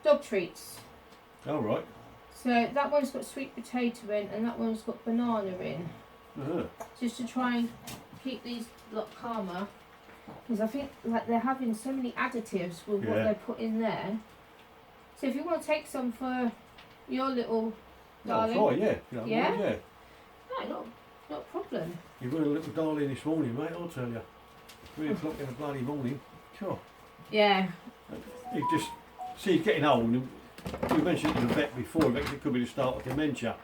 dog treats. Oh, right. So that one's got sweet potato in and that one's got banana in. Just to try and keep these a lot calmer. Because I think like they're having so many additives with what they put in there. So if you want to take some for your little darling. Oh, yeah. Yeah? Yeah. No, not a problem. You've got a little darling this morning, mate, I'll tell you. 3 o'clock in the bloody morning. Sure. Yeah. You just see he's getting old. And we mentioned it to the vet before, it could be the start of dementia.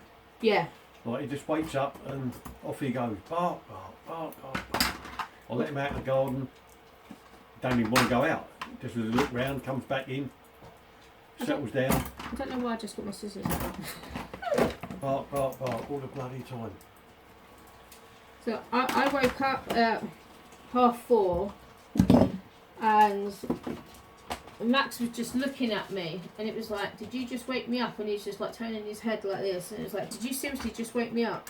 Yeah. Like he just wakes up and off he goes. Bark, bark, bark, bark, bark. I let him out in the garden. Don't even want to go out. Just with a look round, comes back in, settles down. I don't know why I just got my scissors out. Bark, bark, bark, all the bloody time. So I woke up at 4:30 and Max was just looking at me and it was like, did you just wake me up? And he's just like turning his head like this and it was like, did you seriously just wake me up?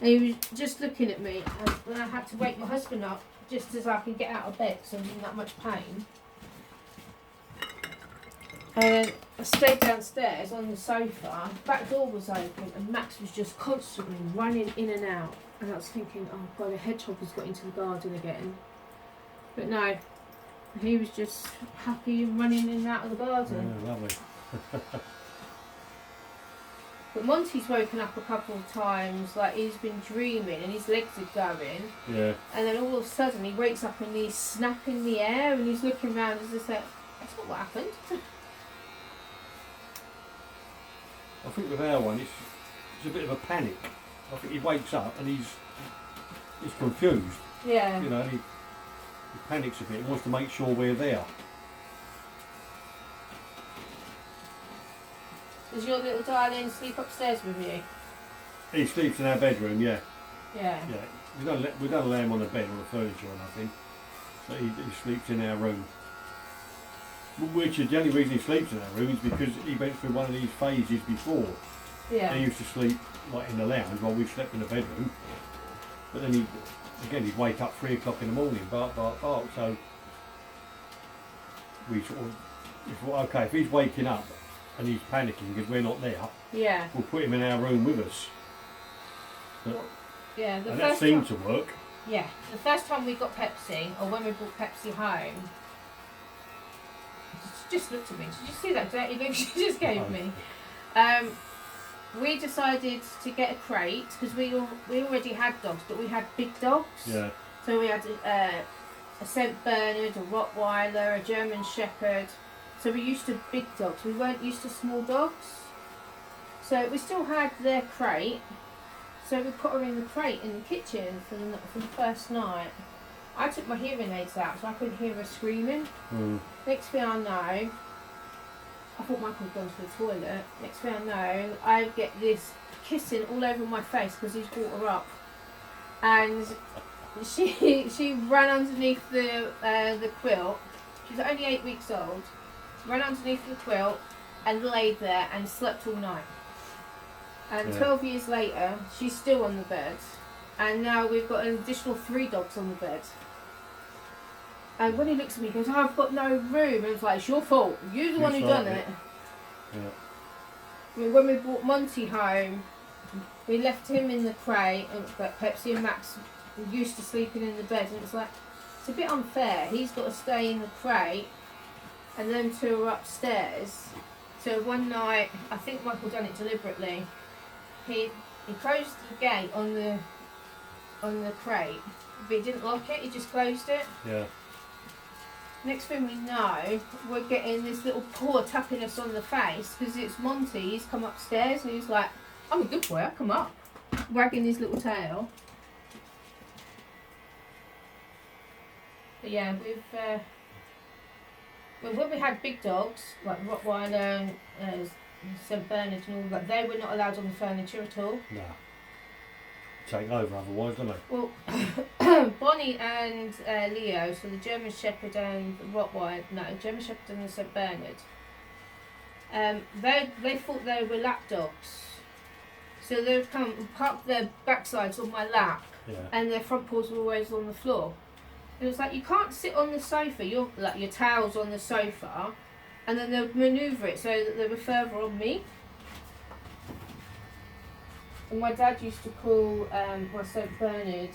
And he was just looking at me and then I had to wake my husband up just as I can get out of bed because I'm in that much pain. And then I stayed downstairs on the sofa, back door was open and Max was just constantly running in and out. And I was thinking, oh God, a hedgehog has got into the garden again. But no, he was just happy and running in and out of the garden. Yeah, lovely. But Monty's woken up a couple of times, like he's been dreaming and his legs are going. Yeah. And then all of a sudden he wakes up and he's snapping the air and he's looking around as if that's not what happened. I think with our one, it's a bit of a panic. I think he wakes up and he's confused. Yeah. You know, he panics a bit and wants to make sure we're there. Does your little darling sleep upstairs with you? He sleeps in our bedroom, yeah. Yeah. Yeah. We don't lay him on the bed or the furniture or nothing. So he sleeps in our room. Which is the only reason he sleeps in our room is because he went through one of these phases before. Yeah. He used to sleep like in the lounge while we slept in the bedroom. But then he'd wake up 3 o'clock in the morning, bark, bark, bark. So we sort of thought, okay, if he's waking up and he's panicking because we're not there, yeah, we'll put him in our room with us. Yeah, and that seemed to work. Yeah, the first time we got Pepsi, or when we brought Pepsi home, she just looked at me. Did you see that dirty look she just gave me? We decided to get a crate because we already had dogs, but we had big dogs. Yeah. So we had a St. Bernard, a Rottweiler, a German Shepherd. So we're used to big dogs. We weren't used to small dogs. So we still had their crate. So we put her in the crate in the kitchen for the first night. I took my hearing aids out so I couldn't hear her screaming. Next thing I know, I thought Michael had gone to the toilet. Next thing I know, I get this kissing all over my face because he's brought her up. And she ran underneath the quilt. She's only 8 weeks old. Ran underneath the quilt and laid there and slept all night. And 12 years later, she's still on the bed. And now we've got an additional 3 dogs on the bed. And when he looks at me, he goes, I've got no room. And it's like, it's your fault. You're the one who done it. Yeah. I mean, when we brought Monty home, we left him in the crate, but Pepsi and Max were used to sleeping in the bed. And it's like, it's a bit unfair. He's got to stay in the crate, and them 2 are upstairs. So one night, I think Michael done it deliberately. He closed the gate on the crate, but he didn't lock it. He just closed it. Yeah. Next thing we know, we're getting this little paw tapping us on the face because it's Monty. He's come upstairs and he's like, I'm a good boy, I'll come up. Wagging his little tail. But yeah, when we had big dogs, like Rottweiler and St. Bernard and all that, they were not allowed on the furniture at all. No. Take over otherwise, don't they? Well, Bonnie and Leo, so the German Shepherd and the Rottweiler, German Shepherd and the St. Bernard, they thought they were lap dogs. So they would come and park their backsides on my lap, and their front paws were always on the floor. It was like, you can't sit on the sofa, your tail's on the sofa, and then they would manoeuvre it so that they were further on me. And my dad used to call my St Bernard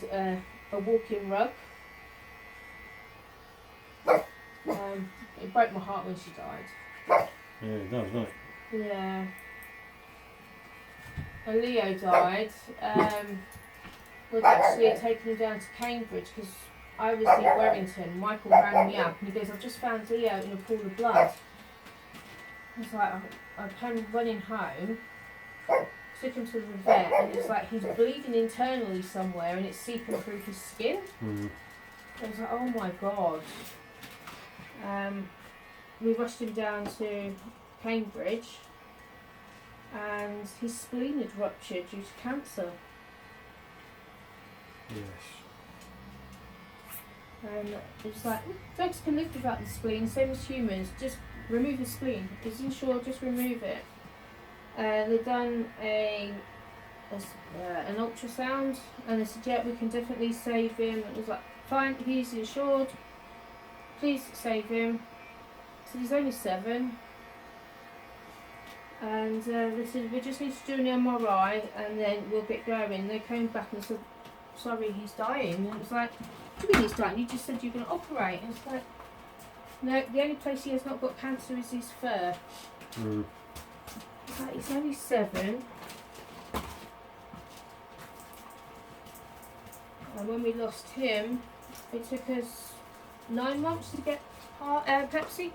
a walking rug. It broke my heart when she died. Yeah, it does, doesn't it? Yeah. When Leo died, we'd actually taken him down to Cambridge because I was in Warrington. Michael rang me up and he goes, "I've just found Leo in a pool of blood." I was like, I came running home, took him to the vet, and it's like he's bleeding internally somewhere and it's seeping through his skin. Mm. I was like, oh my god. We rushed him down to Cambridge and his spleen had ruptured due to cancer. Yes. And it was like, dogs can live without the spleen, same as humans, just remove the spleen. It's insured, just remove it. They've done an ultrasound and they said, yeah, we can definitely save him. It was like, fine, he's insured, please save him. So he's only 7. And they said, we just need to do an MRI and then we'll get going. They came back and said, sorry, he's dying. And it was like, what do you mean he's dying? You just said you're going to operate. And it's like, no, the only place he has not got cancer is his fur. Mm. It's like, he's only 7. And when we lost him, it took us 9 months to get Pepsi.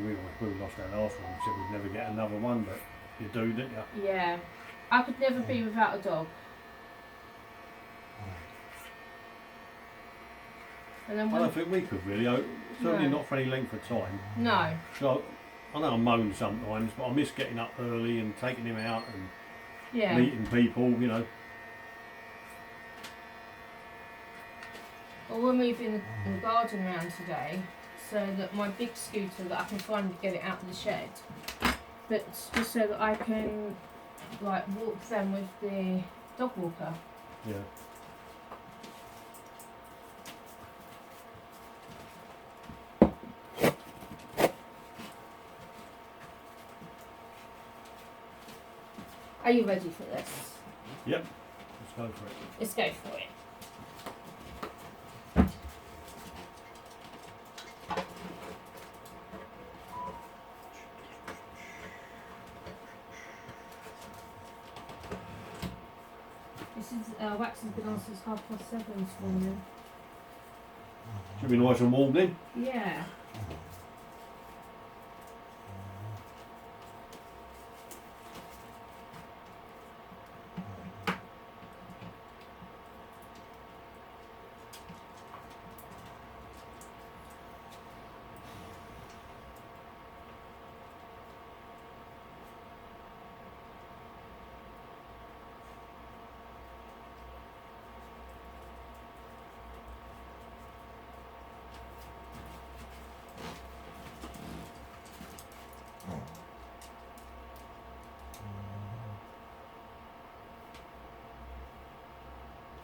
Well, we lost our last one. We said we'd never get another one, but you do, didn't you? Yeah. I could never be without a dog. And then I don't think we could really. Certainly No. not for any length of time. No. So I know I moan sometimes, but I miss getting up early and taking him out and Yeah. meeting people, you know. Well, we're moving the garden around today so that my big scooter that I can finally get it out of the shed, but it's just so that I can like walk them with the dog walker. Yeah. Are you ready for this? Yep. Let's go for it. Let's go for it. This is wax has been on since 7:30 this morning. Should be nice and warm then. Yeah.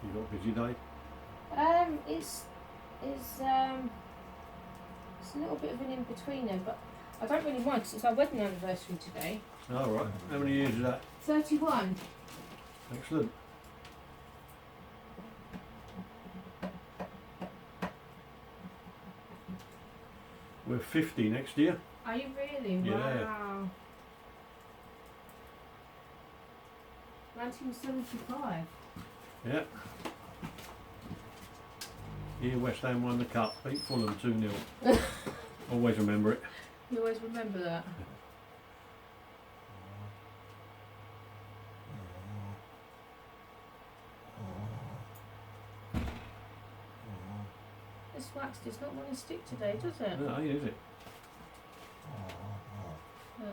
You got a busy day? It's a little bit of an in-betweener, but I don't really mind because it's our wedding anniversary today. Oh, right. How many years is that? 31. Excellent. We're 50 next year. Are you really? Yeah. Wow. 1975. Yeah. Here West Ham won the cup, beat Fulham 2-0. Always remember it. You always remember that. This wax does not want to stick today, does it? No, is it? Yeah.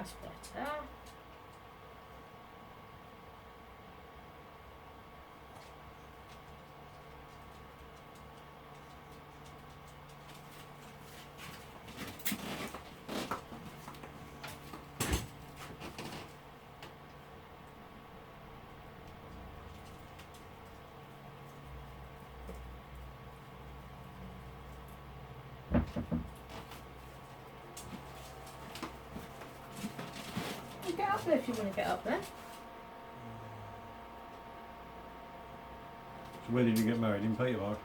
that's better. You get up there if you want to get up there. So where did you get married? In Peterborough?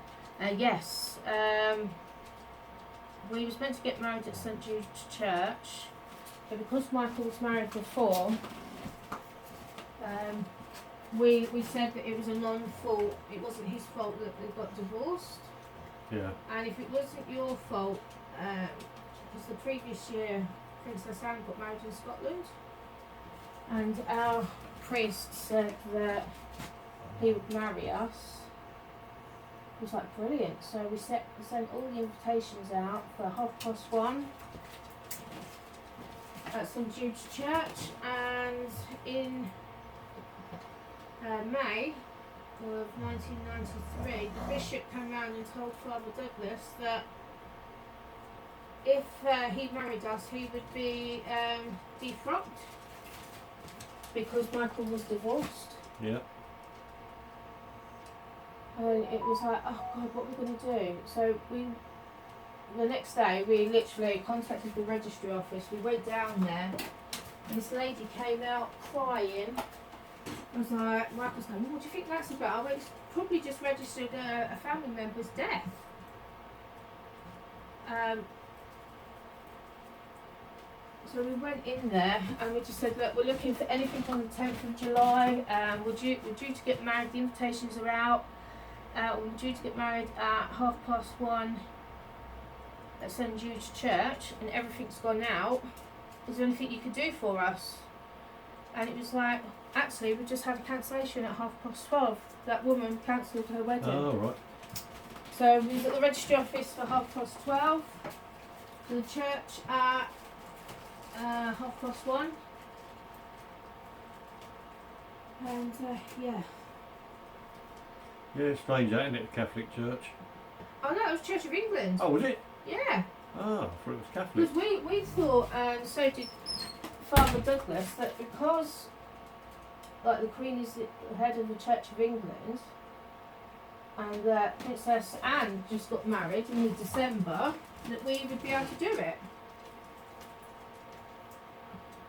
Yes. We was meant to get married at St Jude's Church, but because Michael was married before, we said that it was a non-fault. It wasn't his fault that they got divorced. Yeah. And if it wasn't your fault, because the previous year Princess Anne got married in Scotland, and our priest said that he would marry us. It was like brilliant. So we sent all the invitations out for 1:30 at St Jude's Church, and in May of 1993, the bishop came round and told Father Douglas that if he married us, he would be defrocked because Michael was divorced. Yeah. And it was like, oh God, what are we going to do? So the next day, we literally contacted the registry office. We went down there, and this lady came out crying. I was like, Michael's going, what do you think that's about? I went, it's probably just registered a family member's death. So we went in there and we just said, look, we're looking for anything on the 10th of July. We're due to get married. The invitations are out. We're due to get married at 1:30 at St Jude's Church, and everything's gone out. Is there anything you could do for us? And it was like, actually, we just had a cancellation at 12:30. That woman cancelled her wedding. Oh, right. So we was at the registry office for 12:30. To the church at 1:30. And yeah. Yeah, strange, that, isn't it? Catholic Church. Oh no, it was Church of England. Oh, was it? Yeah. Oh, I thought it was Catholic. Because we thought, and so did Father Douglas, that because like the Queen is the head of the Church of England, and that Princess Anne just got married in December, that we would be able to do it.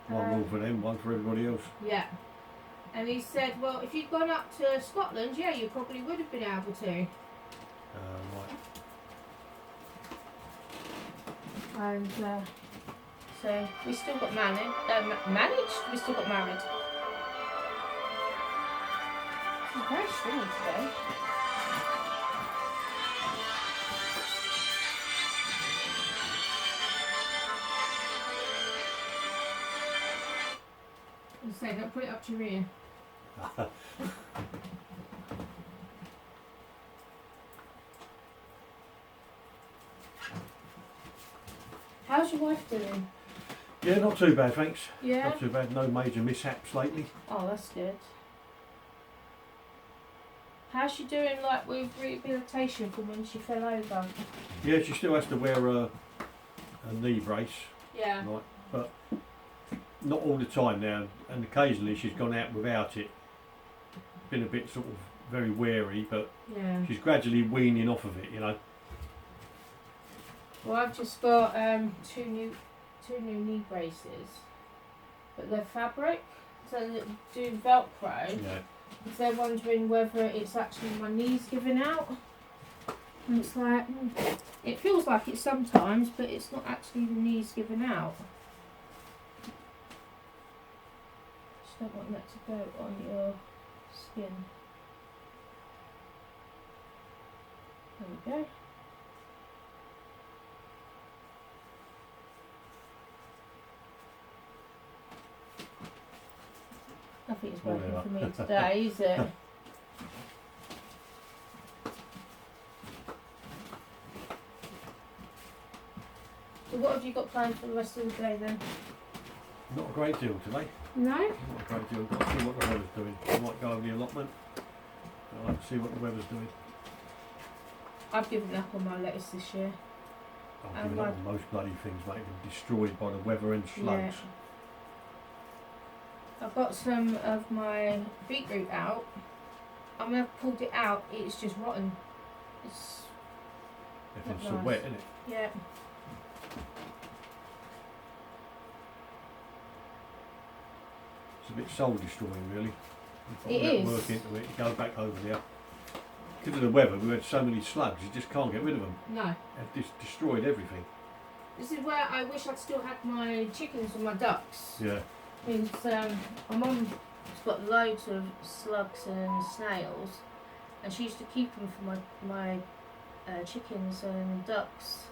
One rule for them, one for everybody else. Yeah. And he said, well, if you'd gone up to Scotland, yeah, you probably would have been able to. Right. And so we still got managed? We still got married. It's very stringy today. Say, don't put it up to your ear. How's your wife doing? Yeah, not too bad, thanks. Yeah? Not too bad. No major mishaps lately. Oh, that's good. How's she doing, like, with rehabilitation from when she fell over? Yeah, she still has to wear a knee brace, Yeah. right? But not all the time now, and occasionally she's gone out without it. Been a bit sort of very wary, but Yeah. she's gradually weaning off of it, you know. Well, I've just got two new knee braces, but they're fabric, so they do Velcro. Yeah. If they're wondering whether it's actually my knees giving out, and it's like it feels like it sometimes, but it's not actually the knees giving out. Just don't want that to go on your skin. There we go. Nothing is working for me today, is it? So what have you got planned for the rest of the day then? Not a great deal today. No? Not a great deal. Got to see what the weather's doing. I might go over the allotment. I'll have to see what the weather's doing. I've given up on my lettuce this year. I've given up on most bloody things, mate. They're destroyed by the weather and slugs. Yeah. I've got some of my beetroot out. I mean, I've pulled it out, it's just rotten. It's Everything's not so nice. wet, isn't it? Yeah. It's a bit soul destroying, really. It Let is. work into it, go back over there. Because of the weather, we had so many slugs, you just can't get rid of them. No. They've just destroyed everything. This is where I wish I'd still had my chickens and my ducks. Yeah. Because my mum's got loads of slugs and snails, and she used to keep them for my chickens and ducks.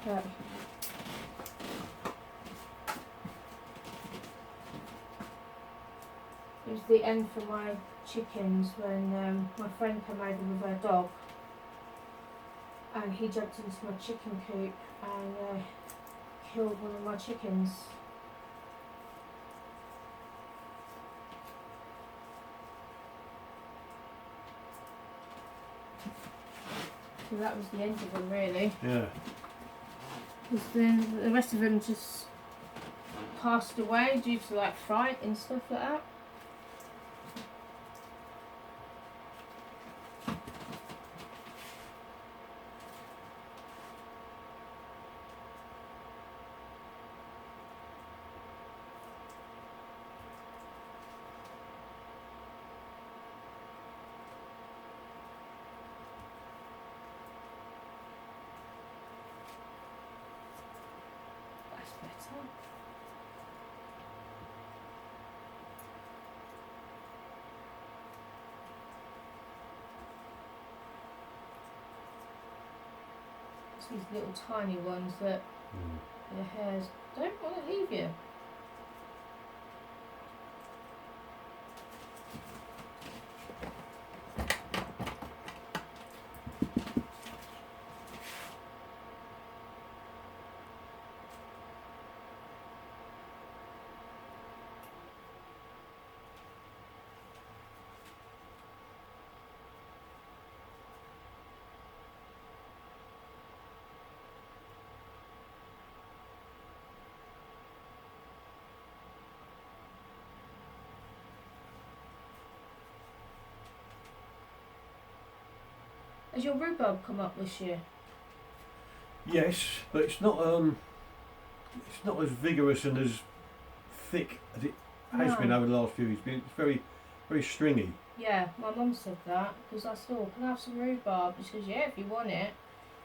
But it was the end for my chickens when my friend came over with her dog, and he jumped into my chicken coop and killed one of my chickens. So that was the end of them, really. Yeah. Because then the rest of them just passed away due to like fright and stuff like that. That's better. It's these little tiny ones that the hairs don't want to leave you. Has your rhubarb come up this year? Yes, but it's not as vigorous and as thick as it has No. been over the last few years. It's very, very stringy. Yeah, my mum said that because I said, oh, can I have some rhubarb? She says, yeah, if you want it.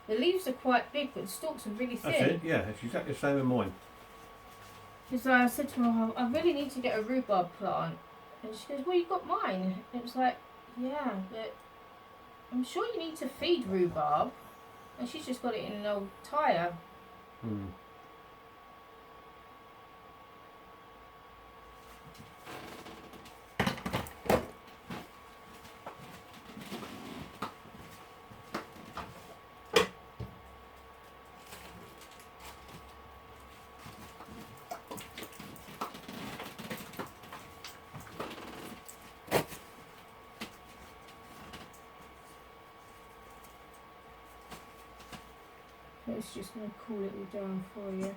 The leaves are quite big, but the stalks are really thin. That's it. Yeah, it's exactly the same as mine. Because I said to her, oh, I really need to get a rhubarb plant. And she goes, well, you got mine. It was like, yeah, but I'm sure you need to feed rhubarb. And she's just got it in an old tyre. Hmm. So it's just going to cool it all down for you.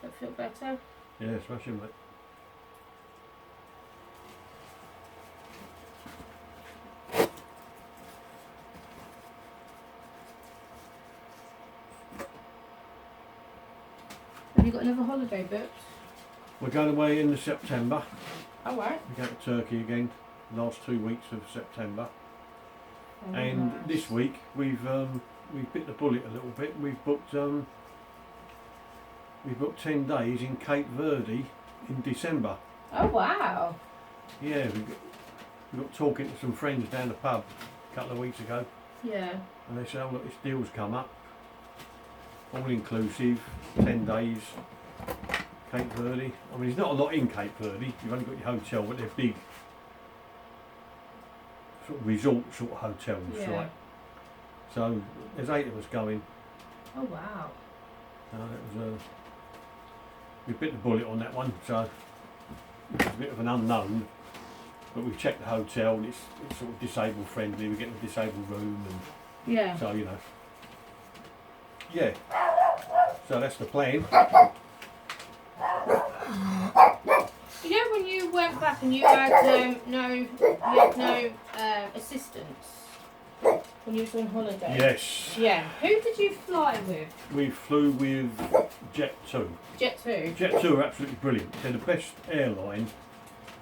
Does that feel better? Yeah, smashing, mate. Have you got another holiday booked? We're going away in September. Oh, right. We go to Turkey again. Last 2 weeks of September. Oh, And nice. this week we've bit the bullet a little bit. We've booked 10 days in Cape Verde in December. Oh, wow. Yeah, we got talking to some friends down the pub a couple of weeks ago, Yeah. and they said, "Oh look, this deal's come up, all inclusive, 10 days, Cape Verde. I mean, there's not a lot in Cape Verde. You've only got your hotel, but they're big, sort of resort sort of hotels, Yeah. right? So there's 8 of us going. Oh wow. It was we bit the bullet on that one, so it was a bit of an unknown. But we've checked the hotel, and it's sort of disabled friendly. We're getting a disabled room, and Yeah. so you know, yeah. So that's the plan. You know when you went back and you had no assistance when you was on holiday? Yes. Yeah. Who did you fly with? We flew with Jet2. Jet2. Jet2 are absolutely brilliant. They're the best airline,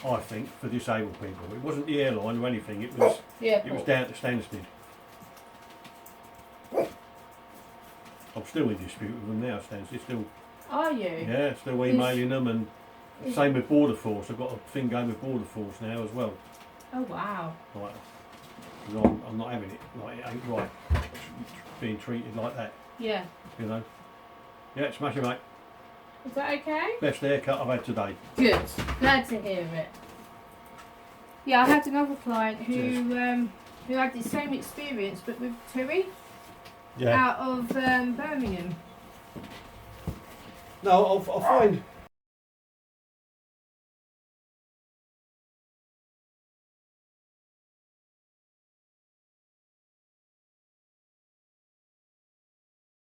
I think, for disabled people. It wasn't the airline or anything. It was down to Stansted. I'm still in dispute with them now, Stansted. Still. Are you? Yeah, still emailing them, and same with Border Force. I've got a thing going with Border Force now as well. Oh wow. Like, 'cause I'm not having it. Like, it ain't right being treated like that. Yeah. You know. Yeah, smash it, mate. Is that okay? Best haircut I've had today. Good. Glad to hear it. Yeah, I had another client who had the same experience, but with Tui Yeah. out of Birmingham. No, I find